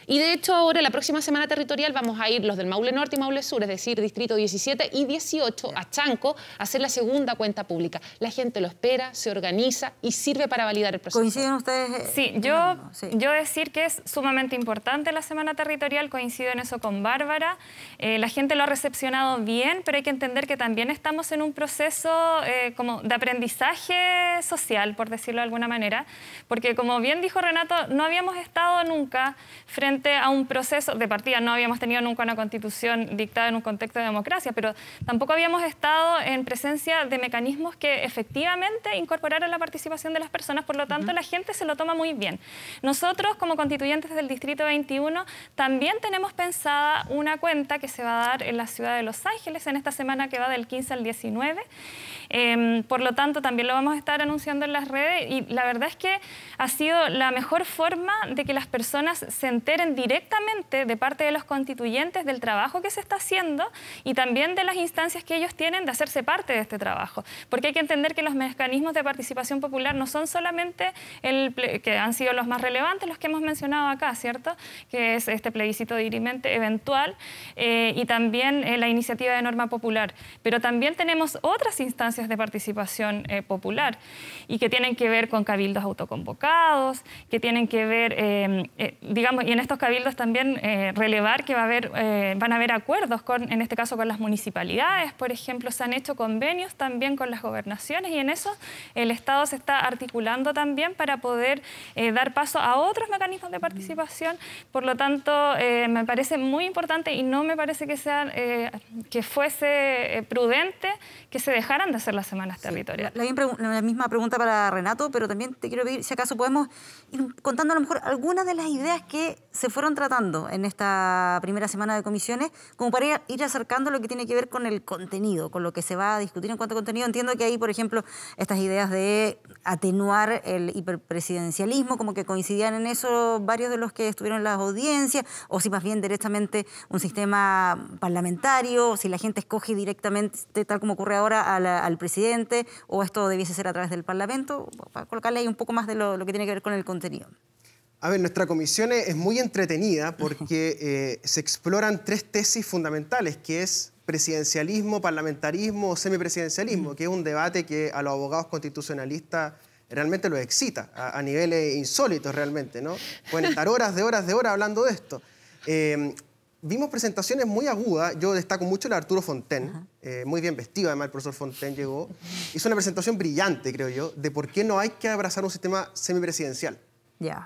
Y de hecho ahora, la próxima semana territorial, vamos a ir los del Maule Norte y Maule Sur, es decir, Distrito 17 y 18, a Chanco, a hacer la segunda cuenta pública. La gente lo espera, se organiza y sirve para validar el proceso. ¿Coinciden ustedes? Sí, yo decir que es sumamente importante la semana territorial, coincido en eso con Bárbara. La gente lo ha recepcionado bien, pero hay que entender que también estamos en un proceso como de aprendizaje social, por decirlo de alguna manera, porque como bien dijo Renato, no habíamos estado nunca frente a un proceso de partida, no habíamos tenido nunca una constitución dictada en un contexto de democracia, pero tampoco habíamos estado en presencia de mecanismos que efectivamente incorporaran la participación de las personas, por lo tanto la gente se lo toma muy bien. Nosotros como constituyentes del Distrito 21 también tenemos pensada una cuenta que se va a dar en la ciudad de Los Ángeles en esta semana que va del 15 al 19. Por lo tanto, también lo vamos a estar anunciando en las redes y la verdad es que ha sido la mejor forma de que las personas se enteren dependen directamente de parte de los constituyentes del trabajo que se está haciendo y también de las instancias que ellos tienen de hacerse parte de este trabajo. Porque hay que entender que los mecanismos de participación popular no son solamente que han sido los más relevantes, los que hemos mencionado acá, ¿cierto? Que es este plebiscito dirimente eventual y también la iniciativa de norma popular. Pero también tenemos otras instancias de participación popular y que tienen que ver con cabildos autoconvocados, que tienen que ver, digamos, y en estos cabildos también relevar que van a haber acuerdos en este caso con las municipalidades, por ejemplo, se han hecho convenios también con las gobernaciones y en eso el Estado se está articulando también para poder dar paso a otros mecanismos de participación. Por lo tanto, me parece muy importante y no me parece que fuese prudente que se dejaran de hacer las semanas territoriales. La misma pregunta para Renato, pero también te quiero pedir si acaso podemos ir contando a lo mejor algunas de las ideas que se fueron tratando en esta primera semana de comisiones, como para ir acercando lo que tiene que ver con el contenido, con lo que se va a discutir en cuanto a contenido. Entiendo que hay, por ejemplo, estas ideas de atenuar el hiperpresidencialismo, como que coincidían en eso varios de los que estuvieron en las audiencias, o si más bien directamente un sistema parlamentario, si la gente escoge directamente, tal como ocurre ahora, al presidente, o esto debiese ser a través del Parlamento, para colocarle ahí un poco más de lo que tiene que ver con el contenido. A ver, nuestra comisión es muy entretenida porque se exploran 3 tesis fundamentales, que es presidencialismo, parlamentarismo o semipresidencialismo, que es un debate que a los abogados constitucionalistas realmente los excita, a niveles insólitos realmente, ¿no? Pueden estar horas de horas hablando de esto. Vimos presentaciones muy agudas, yo destaco mucho la de Arturo Fontaine, muy bien vestido además el profesor Fontaine llegó, hizo una presentación brillante, creo yo, de por qué no hay que abrazar un sistema semipresidencial.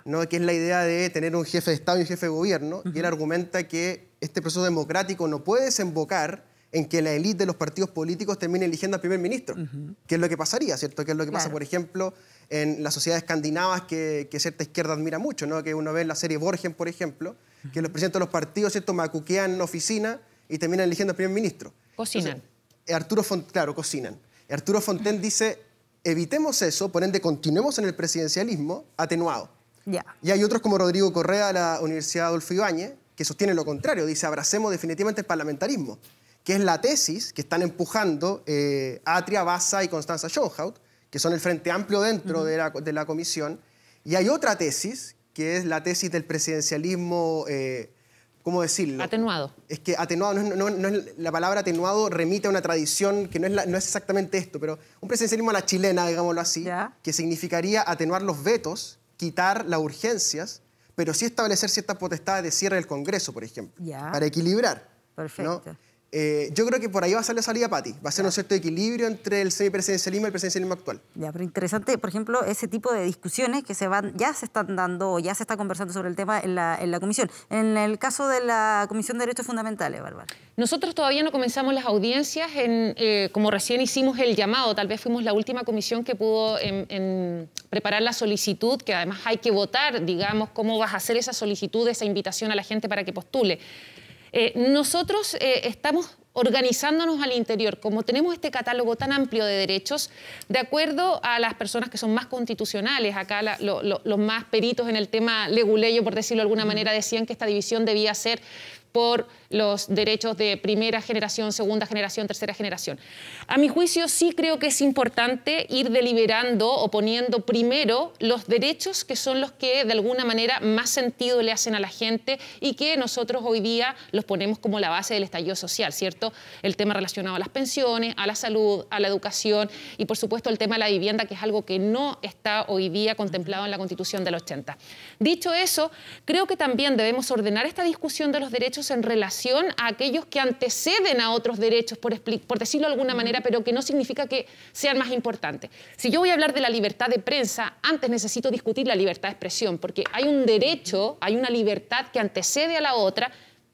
¿No? Que es la idea de tener un jefe de Estado y un jefe de gobierno, y él argumenta que este proceso democrático no puede desembocar en que la élite de los partidos políticos termine eligiendo al primer ministro, que es lo que pasaría, ¿cierto? Que es lo que pasa, por ejemplo, en las sociedades escandinavas que cierta izquierda admira mucho, ¿no? Que uno ve en la serie Borgen, por ejemplo, que los presidentes de los partidos, ¿cierto?, macuquean en la oficina y terminan eligiendo al primer ministro. Cocinan. Entonces, claro, cocinan. Arturo Fontaine dice, evitemos eso, por ende continuemos en el presidencialismo atenuado. Y hay otros como Rodrigo Correa de la Universidad Adolfo Ibáñez, que sostiene lo contrario, dice, abracemos definitivamente el parlamentarismo, que es la tesis que están empujando Atria, Baza y Constanza Schönhaut, que son el Frente Amplio dentro de la comisión. Y hay otra tesis, que es la tesis del presidencialismo, ¿cómo decirlo? Atenuado. Es que atenuado, la palabra atenuado remite a una tradición que no es exactamente esto, pero un presidencialismo a la chilena, digámoslo así, que significaría atenuar los vetos, quitar las urgencias, pero sí establecer ciertas potestades de cierre del Congreso, por ejemplo, para equilibrar. Perfecto. ¿No? Yo creo que por ahí va a ser la salida, Pati. Va a ser un cierto equilibrio entre el semipresidencialismo y el presidencialismo actual. Pero interesante, por ejemplo, ese tipo de discusiones que ya se están dando o ya se está conversando sobre el tema en la comisión. En el caso de la Comisión de Derechos Fundamentales, Bárbara. Nosotros todavía no comenzamos las audiencias, como recién hicimos el llamado, tal vez fuimos la última comisión que pudo preparar la solicitud, que además hay que votar, digamos, cómo vas a hacer esa solicitud, esa invitación a la gente para que postule. Nosotros estamos organizándonos al interior, como tenemos este catálogo tan amplio de derechos, de acuerdo a las personas que son más constitucionales, acá los más peritos en el tema leguleyo, por decirlo de alguna manera, decían que esta división debía ser por los derechos de primera generación, segunda generación, tercera generación. A mi juicio sí creo que es importante ir deliberando o poniendo primero los derechos que son los que de alguna manera más sentido le hacen a la gente y que nosotros hoy día los ponemos como la base del estallido social, ¿cierto? El tema relacionado a las pensiones, a la salud, a la educación y por supuesto el tema de la vivienda, que es algo que no está hoy día contemplado en la Constitución del 80. Dicho eso, creo que también debemos ordenar esta discusión de los derechos en relación a aquellos que anteceden a otros derechos, por decirlo de alguna manera, pero que no significa que sean más importantes. Si yo voy a hablar de la libertad de prensa, antes necesito discutir la libertad de expresión, porque hay un derecho, hay una libertad que antecede a la otra.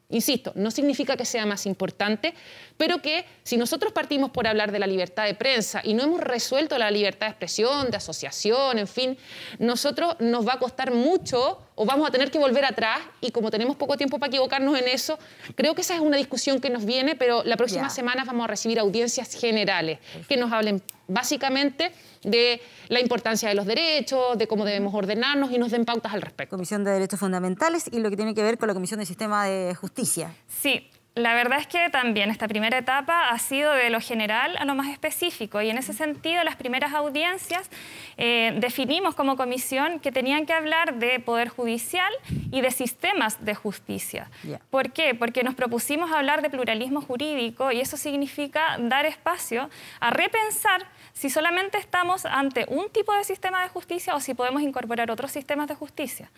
Insisto, no significa que sea más importante, pero que si nosotros partimos por hablar de la libertad de prensa y no hemos resuelto la libertad de expresión, de asociación, en fin, nosotros nos va a costar mucho o vamos a tener que volver atrás, y como tenemos poco tiempo para equivocarnos en eso, creo que esa es una discusión que nos viene, pero la próxima semana vamos a recibir audiencias generales que nos hablen básicamente de la importancia de los derechos, de cómo debemos ordenarnos y nos den pautas al respecto. Comisión de Derechos Fundamentales y lo que tiene que ver con la Comisión de Sistema de Justicia. Sí. La verdad es que también esta primera etapa ha sido de lo general a lo más específico, y en ese sentido las primeras audiencias definimos como comisión que tenían que hablar de poder judicial y de sistemas de justicia. ¿Por qué? Porque nos propusimos hablar de pluralismo jurídico, y eso significa dar espacio a repensar si solamente estamos ante un tipo de sistema de justicia o si podemos incorporar otros sistemas de justicia.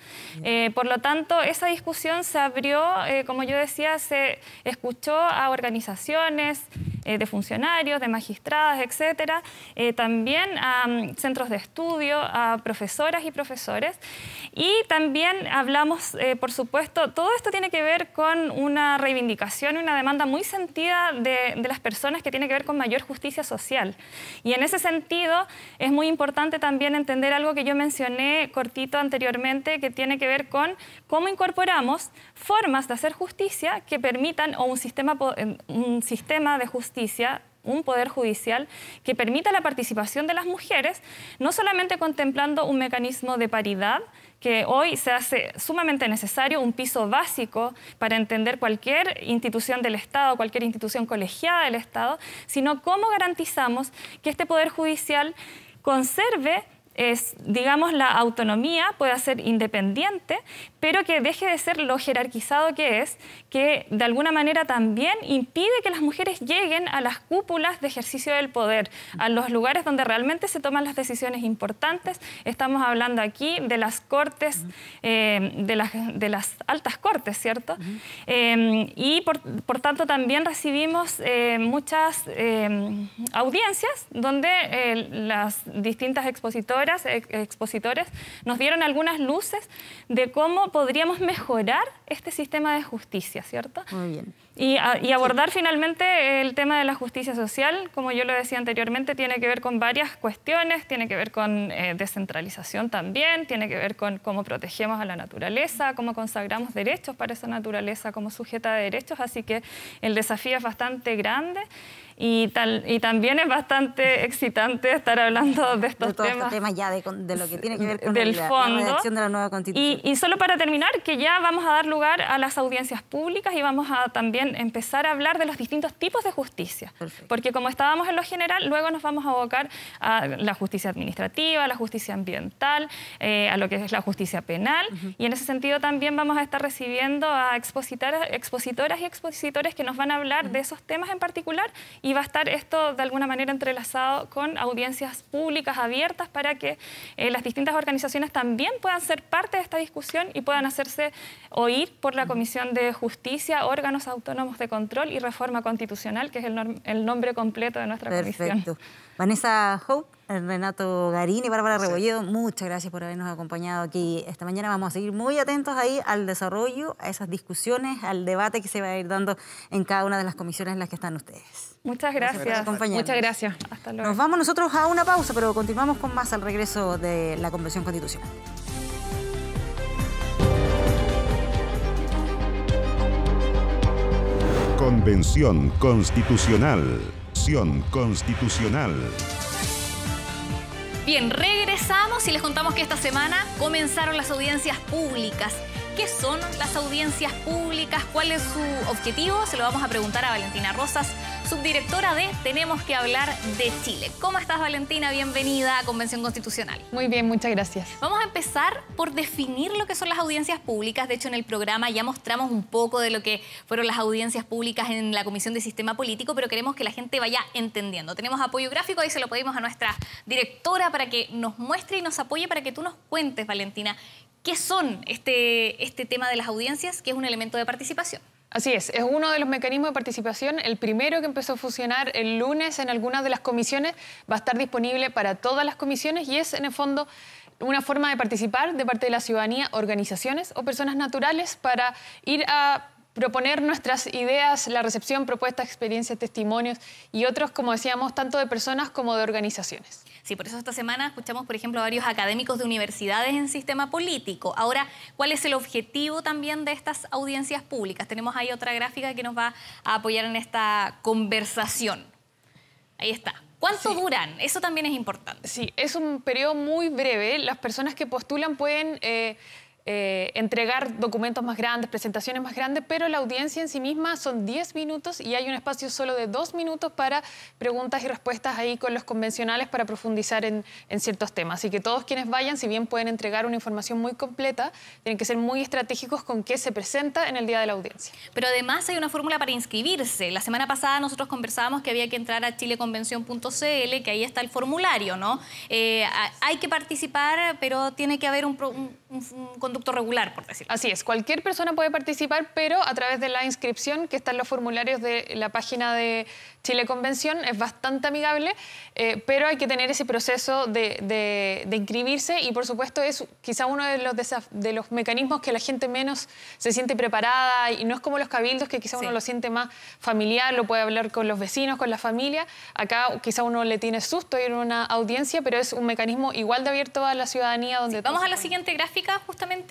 Por lo tanto, esa discusión se abrió, como yo decía, se escuchó a organizaciones de funcionarios, de magistradas, etcétera, también a centros de estudio, a profesoras y profesores, y también hablamos, por supuesto, todo esto tiene que ver con una reivindicación y una demanda muy sentida de las personas, que tiene que ver con mayor justicia social. Y en ese sentido es muy importante también entender algo que yo mencioné cortito anteriormente, que tiene que ver con cómo incorporamos formas de hacer justicia que permitan, o un sistema de justicia, un poder judicial que permita la participación de las mujeres, no solamente contemplando un mecanismo de paridad, que hoy se hace sumamente necesario, un piso básico para entender cualquier institución del Estado, cualquier institución colegiada del Estado, sino cómo garantizamos que este poder judicial conserve, digamos, la autonomía, pueda ser independiente, pero que deje de ser lo jerarquizado que es, que de alguna manera también impide que las mujeres lleguen a las cúpulas de ejercicio del poder, a los lugares donde realmente se toman las decisiones importantes. Estamos hablando aquí de las cortes, de las altas cortes, ¿cierto? Y por tanto también recibimos muchas audiencias donde las distintas expositores nos dieron algunas luces de cómo podríamos mejorar este sistema de justicia, ¿cierto? Muy bien. Y abordar finalmente el tema de la justicia social, como yo lo decía anteriormente, tiene que ver con varias cuestiones, tiene que ver con descentralización también, tiene que ver con cómo protegemos a la naturaleza, cómo consagramos derechos para esa naturaleza como sujeta de derechos, así que el desafío es bastante grande. Y también es bastante excitante estar hablando de estos temas ya de lo que tiene que ver con la redacción de la nueva Constitución. Y solo para terminar, que ya vamos a dar lugar a las audiencias públicas y vamos a también empezar a hablar de los distintos tipos de justicia. Perfecto. Porque como estábamos en lo general, luego nos vamos a abocar a la justicia administrativa, a la justicia ambiental, a lo que es la justicia penal. Y en ese sentido también vamos a estar recibiendo a expositoras y expositores que nos van a hablar de esos temas en particular, y va a estar esto de alguna manera entrelazado con audiencias públicas abiertas para que las distintas organizaciones también puedan ser parte de esta discusión y puedan hacerse oír por la Comisión de Justicia, órganos autónomos de control y reforma constitucional, que es el nombre completo de nuestra comisión. Perfecto. Vanessa Houck, Renato Garín y Bárbara Rebolledo, muchas gracias por habernos acompañado aquí esta mañana. Vamos a seguir muy atentos ahí al desarrollo, a esas discusiones, al debate que se va a ir dando en cada una de las comisiones en las que están ustedes. Muchas gracias. Muchas gracias. Hasta luego. Nos vamos nosotros a una pausa, pero continuamos con más al regreso de la Convención Constitucional. Convención Constitucional. Constitucional. Bien, regresamos y les contamos que esta semana comenzaron las audiencias públicas. ¿Qué son las audiencias públicas? ¿Cuál es su objetivo? Se lo vamos a preguntar a Valentina Rosas, subdirectora de Tenemos que Hablar de Chile. ¿Cómo estás, Valentina? Bienvenida a Convención Constitucional. Muy bien, muchas gracias. Vamos a empezar por definir lo que son las audiencias públicas. De hecho, en el programa ya mostramos un poco de lo que fueron las audiencias públicas en la Comisión de Sistema Político, pero queremos que la gente vaya entendiendo. Tenemos apoyo gráfico, ahí se lo pedimos a nuestra directora para que nos muestre y nos apoye, para que tú nos cuentes, Valentina, ¿qué son este tema de las audiencias, que es un elemento de participación? Así es uno de los mecanismos de participación, el primero que empezó a funcionar el lunes en algunas de las comisiones, va a estar disponible para todas las comisiones y es en el fondo una forma de participar de parte de la ciudadanía, organizaciones o personas naturales para ir a proponer nuestras ideas, la recepción, propuestas, experiencias, testimonios y otros, como decíamos, tanto de personas como de organizaciones. Sí, por eso esta semana escuchamos, por ejemplo, a varios académicos de universidades en sistema político. Ahora, ¿cuál es el objetivo también de estas audiencias públicas? Tenemos ahí otra gráfica que nos va a apoyar en esta conversación. Ahí está. ¿Cuánto duran? Eso también es importante. Sí, es un periodo muy breve. Las personas que postulan pueden entregar documentos más grandes, presentaciones más grandes, pero la audiencia en sí misma son 10 minutos y hay un espacio solo de 2 minutos para preguntas y respuestas ahí con los convencionales para profundizar en ciertos temas. Así que todos quienes vayan, si bien pueden entregar una información muy completa, tienen que ser muy estratégicos con qué se presenta en el día de la audiencia. Pero además hay una fórmula para inscribirse. La semana pasada nosotros conversábamos que había que entrar a chileconvención.cl, que ahí está el formulario, ¿no? Hay que participar, pero tiene que haber un conducto regular, por decirlo. Así es, cualquier persona puede participar, pero a través de la inscripción que está en los formularios de la página de Chile Convención, es bastante amigable, pero hay que tener ese proceso de inscribirse y por supuesto es quizá uno de los mecanismos que la gente menos se siente preparada y no es como los cabildos que quizá uno lo siente más familiar, lo puede hablar con los vecinos, con la familia. Acá quizá uno le tiene susto ir a una audiencia, pero es un mecanismo igual de abierto a la ciudadanía. Donde vamos a la siguiente gráfica justamente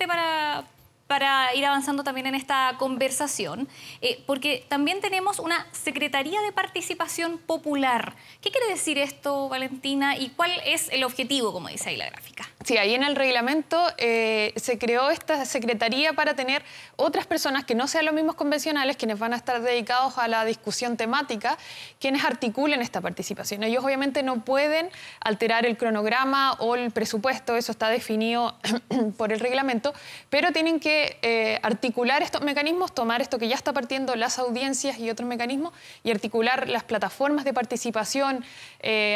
para ir avanzando también en esta conversación, porque también tenemos una Secretaría de Participación Popular. ¿Qué quiere decir esto, Valentina? ¿Y cuál es el objetivo, como dice ahí la gráfica? Sí, ahí en el reglamento se creó esta secretaría para tener otras personas que no sean los mismos convencionales, quienes van a estar dedicados a la discusión temática, quienes articulen esta participación. Ellos obviamente no pueden alterar el cronograma o el presupuesto, eso está definido por el reglamento, pero tienen que articular estos mecanismos, tomar esto que ya está partiendo, las audiencias y otros mecanismos, y articular las plataformas de participación,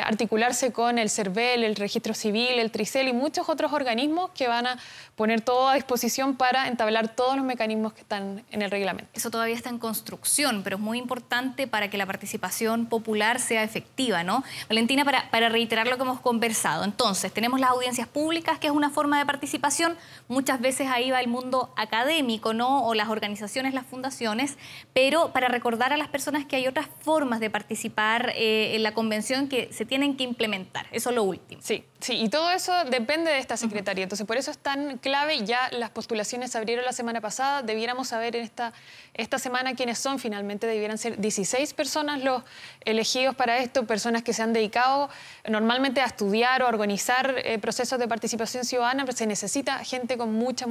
articularse con el CERVEL, el Registro Civil, el Tricel y muchos otros organismos que van a poner todo a disposición para entablar todos los mecanismos que están en el reglamento. Eso todavía está en construcción, pero es muy importante para que la participación popular sea efectiva, ¿no? Valentina, para reiterar lo que hemos conversado, entonces tenemos las audiencias públicas, que es una forma de participación, muchas veces ahí va el mundo académico, ¿no? O las organizaciones, las fundaciones, pero para recordar a las personas que hay otras formas de participar en la convención que se tienen que implementar. Eso es lo último. Sí, y todo eso depende de esta secretaría. Entonces, por eso es tan clave. Ya las postulaciones se abrieron la semana pasada. Debiéramos saber en esta semana quiénes son. Finalmente debieran ser 16 personas los elegidos para esto, personas que se han dedicado normalmente a estudiar o a organizar procesos de participación ciudadana, pero se necesita gente con mucha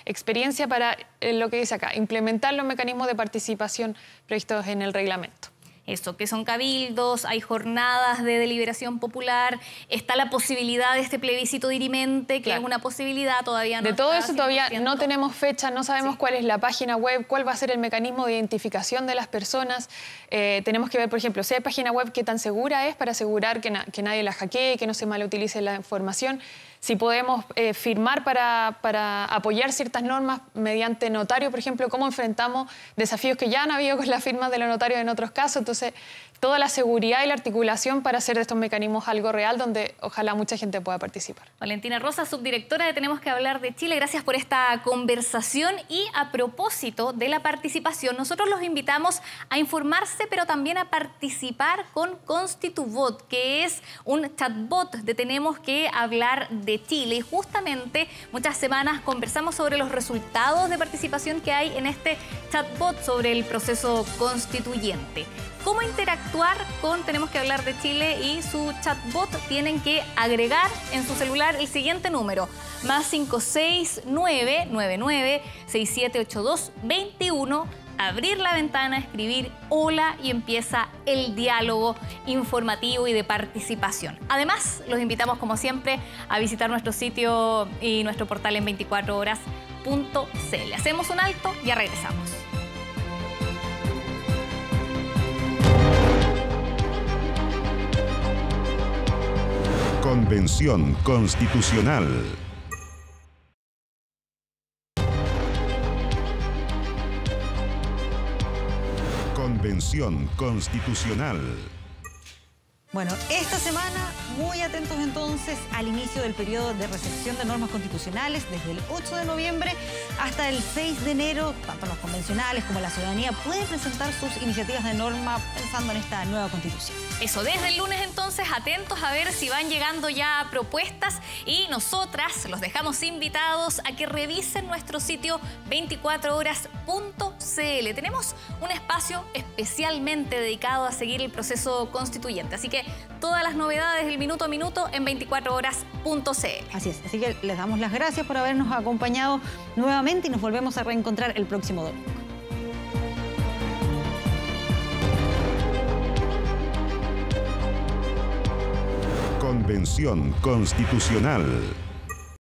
experiencia para lo que dice acá, implementar los mecanismos de participación previstos en el reglamento. Eso, que son cabildos, hay jornadas de deliberación popular, está la posibilidad de este plebiscito dirimente, que es una posibilidad, todavía no. De todo eso todavía no tenemos fecha, no sabemos cuál es la página web, cuál va a ser el mecanismo de identificación de las personas. Tenemos que ver, por ejemplo, si hay página web, qué tan segura es para asegurar que nadie la hackee, que no se malutilice la información. Si podemos firmar para apoyar ciertas normas mediante notario, por ejemplo, cómo enfrentamos desafíos que ya han habido con la firma de los notarios en otros casos. Entonces, toda la seguridad y la articulación para hacer de estos mecanismos algo real donde ojalá mucha gente pueda participar. Valentina Rosa, subdirectora de Tenemos que Hablar de Chile, gracias por esta conversación. Y a propósito de la participación, nosotros los invitamos a informarse, pero también a participar con ConstituBot, que es un chatbot de Tenemos que Hablar de Chile. Y justamente muchas semanas conversamos sobre los resultados de participación que hay en este chatbot sobre el proceso constituyente. ¿Cómo interactuar con Tenemos que Hablar de Chile y su chatbot? Tienen que agregar en su celular el siguiente número, +569 99 6782 21, abrir la ventana, escribir hola y empieza el diálogo informativo y de participación. Además, los invitamos como siempre a visitar nuestro sitio y nuestro portal en 24horas.cl. Hacemos un alto y ya regresamos. Convención Constitucional. Convención Constitucional. Bueno, esta semana muy atentos entonces al inicio del periodo de recepción de normas constitucionales desde el 8 de noviembre hasta el 6 de enero. Tanto los convencionales como la ciudadanía pueden presentar sus iniciativas de norma pensando en esta nueva constitución. Eso, desde el lunes entonces atentos a ver si van llegando ya propuestas y nosotras los dejamos invitados a que revisen nuestro sitio 24horas.cl. Tenemos un espacio especialmente dedicado a seguir el proceso constituyente, así que todas las novedades del minuto a minuto en 24horas.cl. Así es, así que les damos las gracias por habernos acompañado nuevamente y nos volvemos a reencontrar el próximo domingo. Convención Constitucional.